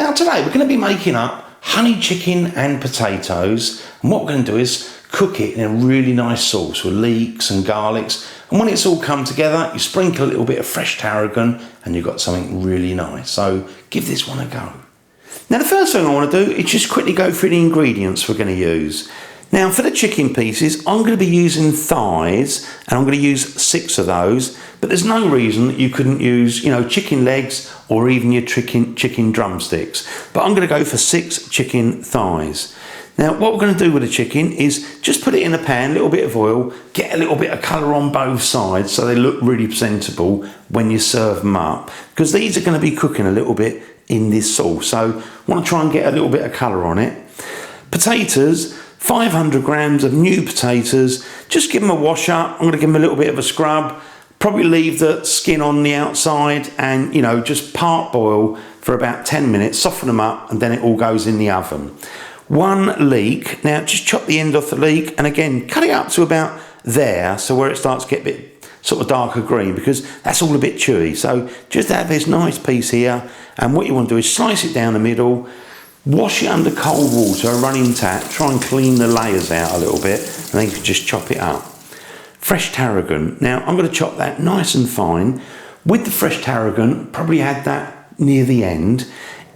Now today we're going to be making up honey chicken and potatoes, and what we're going to do is cook it in a really nice sauce with leeks and garlics, and when it's all come together you sprinkle a little bit of fresh tarragon and you've got something really nice. So give this one a go. Now the first thing I want to do is just quickly go through the ingredients we're going to use. Now for the chicken pieces, I'm going to be using thighs, and I'm going to use 6 of those, but there's no reason that you couldn't use, chicken legs or even your chicken drumsticks. But I'm going to go for 6 chicken thighs. Now what we're going to do with the chicken is just put it in a pan, a little bit of oil, get a little bit of colour on both sides so they look really presentable when you serve them up, because these are going to be cooking a little bit in this sauce. So I want to try and get a little bit of colour on it. Potatoes, 500 grams of new potatoes, just give them a wash up. I'm going to give them a little bit of a scrub, probably leave the skin on the outside and, just part boil for about 10 minutes, soften them up, and then it all goes in the oven. 1 leek, now just chop the end off the leek and again, cut it up to about there, so where it starts to get a bit sort of darker green, because that's all a bit chewy. So just have this nice piece here, and what you want to do is slice it down the middle, wash it under cold water, a running tap, try and clean the layers out a little bit, and then you can just chop it up. Fresh tarragon. Now I'm going to chop that nice and fine. With the fresh tarragon, probably add that near the end.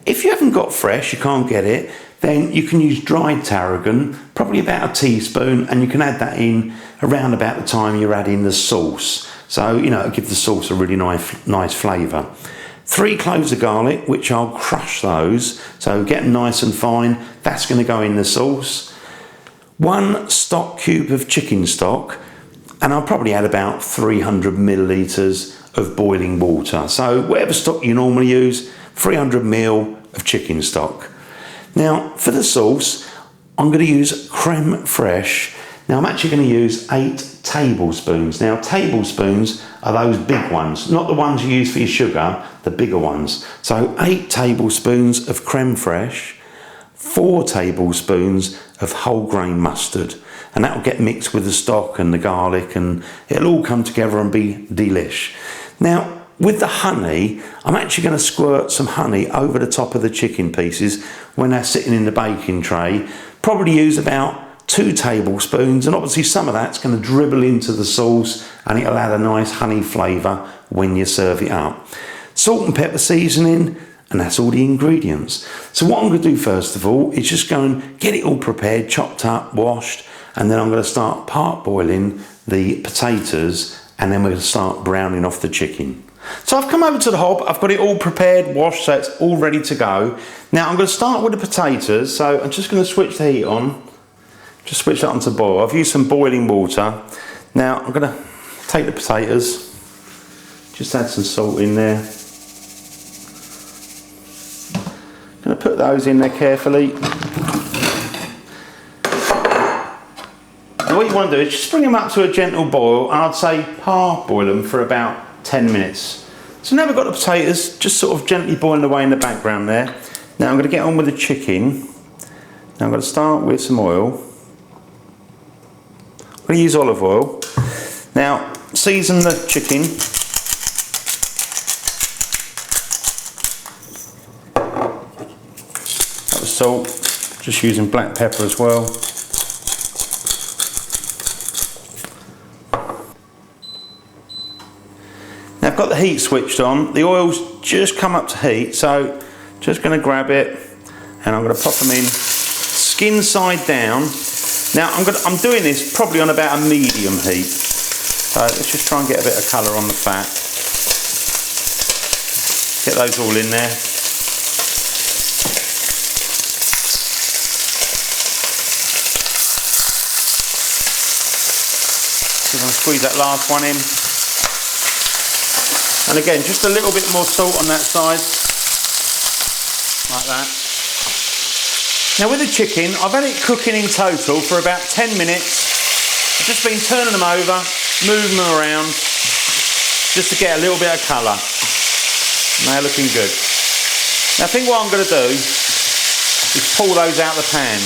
If you haven't got fresh, you can't get it, then you can use dried tarragon, probably about a teaspoon, and you can add that in around about the time you're adding the sauce. So, it'll give the sauce a really nice flavour. 3 cloves of garlic, which I'll crush those, so get them nice and fine. That's going to go in the sauce. 1 stock cube of chicken stock, and I'll probably add about 300 millilitres of boiling water. So whatever stock you normally use, 300 ml of chicken stock. Now for the sauce, I'm going to use creme fraiche. Now I'm actually going to use 8 tablespoons. Now tablespoons are those big ones, not the ones you use for your sugar, the bigger ones. So 8 tablespoons of creme fraiche, 4 tablespoons of whole grain mustard, and that will get mixed with the stock and the garlic, and it'll all come together and be delish. Now with the honey, I'm actually going to squirt some honey over the top of the chicken pieces when they're sitting in the baking tray. Probably use about 2 tablespoons, and obviously some of that's going to dribble into the sauce and it'll add a nice honey flavour when you serve it up. Salt and pepper seasoning, and that's all the ingredients. So what I'm going to do first of all is just go and get it all prepared, chopped up, washed, and then I'm going to start part boiling the potatoes, and then we're going to start browning off the chicken. So I've come over to the hob, I've got it all prepared, washed, so it's all ready to go. Now I'm going to start with the potatoes, so I'm just going to switch the heat on. Just switch that on to boil. I've used some boiling water. Now I'm going to take the potatoes, just add some salt in there. Going to put those in there carefully. And what you want to do is just bring them up to a gentle boil, and I'd say par-boil them for about 10 minutes. So now we've got the potatoes just sort of gently boiling away in the background there. Now I'm going to get on with the chicken. Now I'm going to start with some oil. I'm going to use olive oil. Now season the chicken. That was salt, just using black pepper as well. Now I've got the heat switched on. The oil's just come up to heat, so just going to grab it and I'm going to pop them in skin side down. Now I'm doing this probably on about a medium heat. So let's just try and get a bit of colour on the fat. Get those all in there. So I'm going to squeeze that last one in. And again, just a little bit more salt on that side, like that. Now with the chicken, I've had it cooking in total for about 10 minutes. I've just been turning them over, moving them around, just to get a little bit of colour. And they're looking good. Now I think what I'm going to do is pull those out of the pan.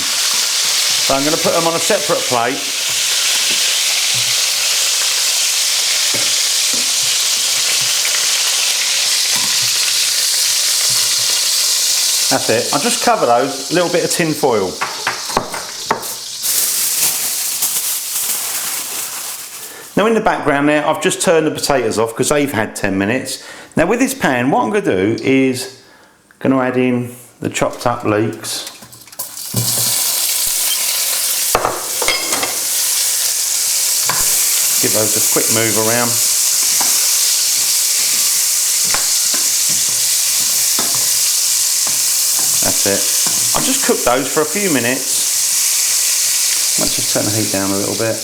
So I'm going to put them on a separate plate. That's it. I'll just cover those, a little bit of tin foil. Now in the background there, I've just turned the potatoes off because they've had 10 minutes. Now with this pan, what I'm going to do is going to add in the chopped up leeks. Give those a quick move around. That's it. I'll just cook those for a few minutes. Let's just turn the heat down a little bit.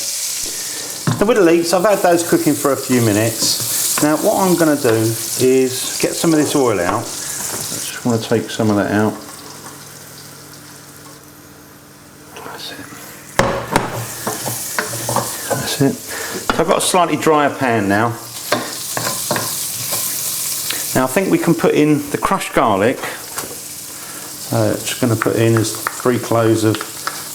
Now with the leeks, I've had those cooking for a few minutes. Now what I'm going to do is get some of this oil out. I just want to take some of that out. That's it. That's it. So I've got a slightly drier pan now. Now I think we can put in the crushed garlic. So just going to put in is 3 cloves of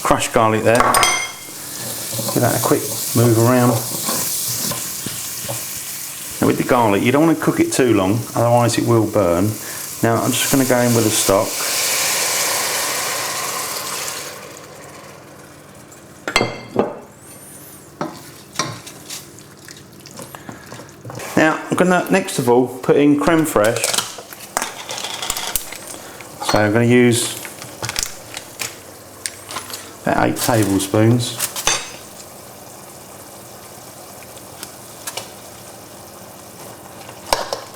crushed garlic there. Give that a quick move around. Now with the garlic, you don't want to cook it too long, otherwise it will burn. Now I'm just going to go in with the stock. Now I'm going to, next of all, put in creme fraiche. So I'm going to use about 8 tablespoons.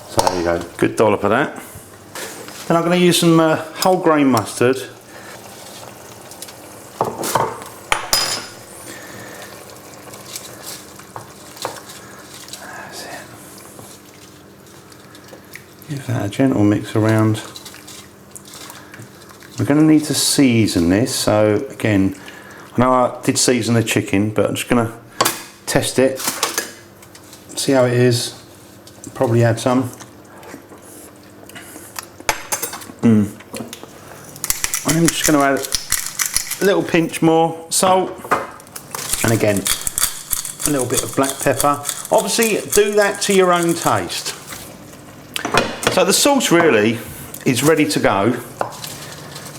So there you go, good dollop of that. Then I'm going to use some whole grain mustard. That's it. Give that a gentle mix around. We're going to need to season this, so again, I know I did season the chicken, but I'm just going to test it, see how it is. Probably add some. And I'm just going to add a little pinch more salt, and again, a little bit of black pepper. Obviously, do that to your own taste. So the sauce really is ready to go.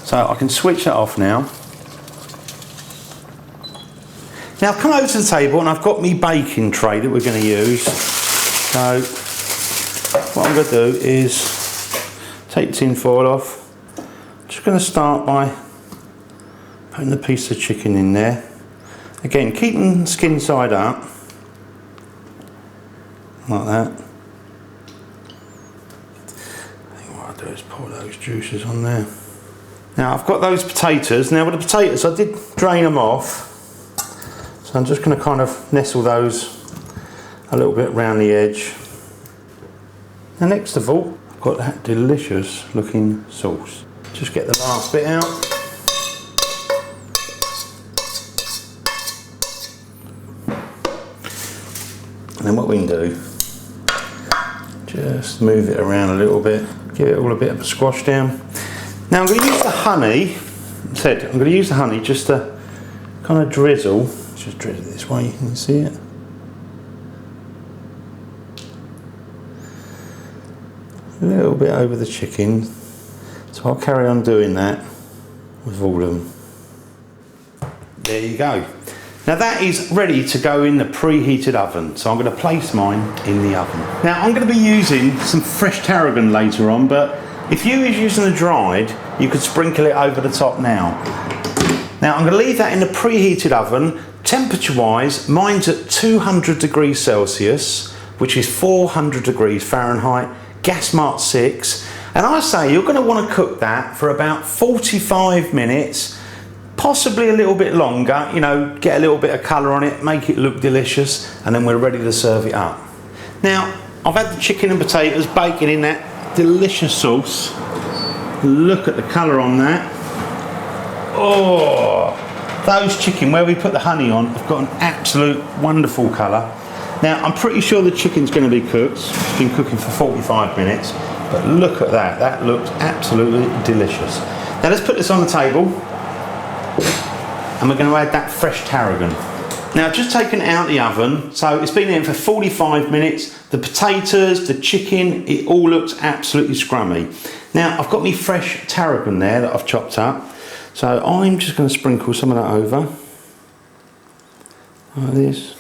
So I can switch that off now. Now I've come over to the table and I've got my baking tray that we're going to use. So what I'm going to do is take the tin foil off. I'm just going to start by putting the piece of chicken in there. Again, keeping the skin side up, like that. I think what I'll do is pour those juices on there. Now I've got those potatoes. Now with the potatoes, I did drain them off. So I'm just going to kind of nestle those a little bit around the edge. Now next of all, I've got that delicious looking sauce. Just get the last bit out. And then what we can do, just move it around a little bit, give it all a bit of a squash down. Now I'm going to use the honey, I'm going to use the honey just to kind of drizzle, just drizzle it this way, you can see it. A little bit over the chicken, so I'll carry on doing that with all of them. There you go. Now that is ready to go in the preheated oven, so I'm going to place mine in the oven. Now I'm going to be using some fresh tarragon later on, but if you was using the dried, you could sprinkle it over the top now. Now I'm going to leave that in the preheated oven. Temperature wise, mine's at 200 degrees Celsius, which is 400 degrees Fahrenheit, gas mark 6. And I say you're going to want to cook that for about 45 minutes, possibly a little bit longer, you know, get a little bit of colour on it, make it look delicious, and then we're ready to serve it up. Now, I've had the chicken and potatoes baking in that delicious sauce. Look at the colour on that. Oh, those chicken where we put the honey on have got an absolute wonderful colour. Now I'm pretty sure the chicken's going to be cooked. It's been cooking for 45 minutes, but look at that, that looks absolutely delicious. Now let's put this on the table and we're going to add that fresh tarragon. Now I've just taken it out of the oven, so it's been in for 45 minutes. The potatoes, the chicken, it all looks absolutely scrummy. Now I've got me fresh tarragon there that I've chopped up, so I'm just going to sprinkle some of that over like this.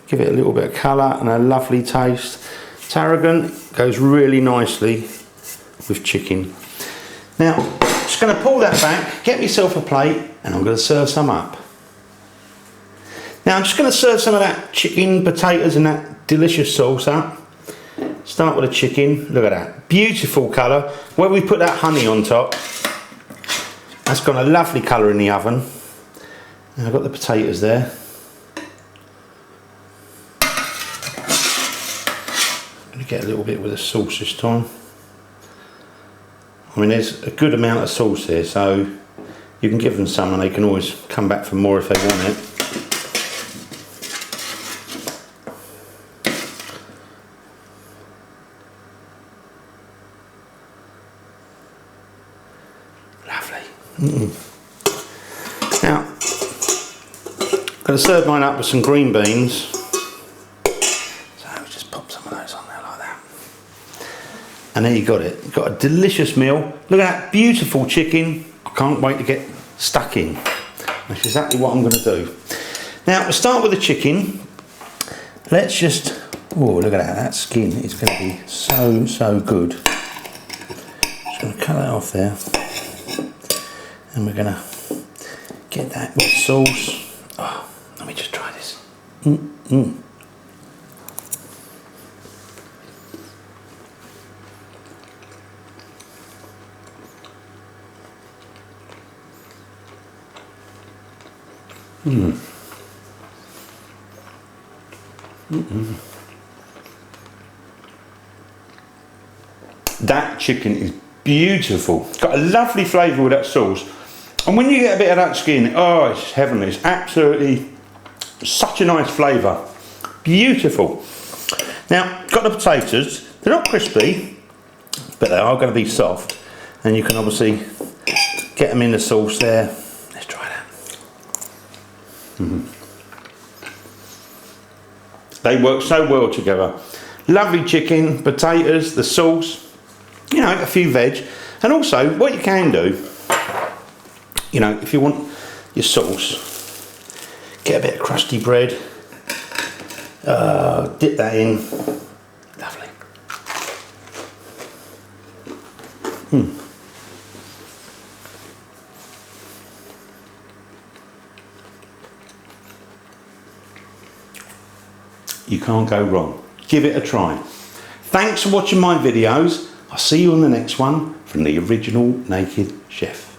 Give it a little bit of colour and a lovely taste. Tarragon goes really nicely with chicken. Now I'm just going to pull that back, get myself a plate, and I'm going to serve some up. Now I'm just going to serve some of that chicken, potatoes and that delicious sauce up. Start with the chicken. Look at that, beautiful colour. Where we put that honey on top, that's got a lovely colour in the oven. And I've got the potatoes there. I'm going to get a little bit with the sauce this time. I mean, there's a good amount of sauce here, so you can give them some and they can always come back for more if they want it. Lovely. Now, I'm going to serve mine up with some green beans. So I'll just pop some of those on there like that. And there you got it. You've got a delicious meal. Look at that beautiful chicken. I can't wait to get stuck in. That's exactly what I'm going to do. Now, we'll start with the chicken. Let's just, oh, look at that. That skin is going to be so good. Just going to cut that off there. And we're going to get that with sauce. Oh, let me just try this. That chicken is beautiful. It's got a lovely flavour with that sauce. And when you get a bit of that skin, oh, it's heavenly. It's absolutely such a nice flavour. Beautiful. Now, got the potatoes. They're not crispy, but they are going to be soft. And you can obviously get them in the sauce there. Let's try that. They work so well together. Lovely chicken, potatoes, the sauce, you know, a few veg. And also, what you can do, you know, if you want your sauce, get a bit of crusty bread, dip that in. Lovely. You can't go wrong. Give it a try. Thanks for watching my videos. I'll see you on the next one from the original Naked Chef.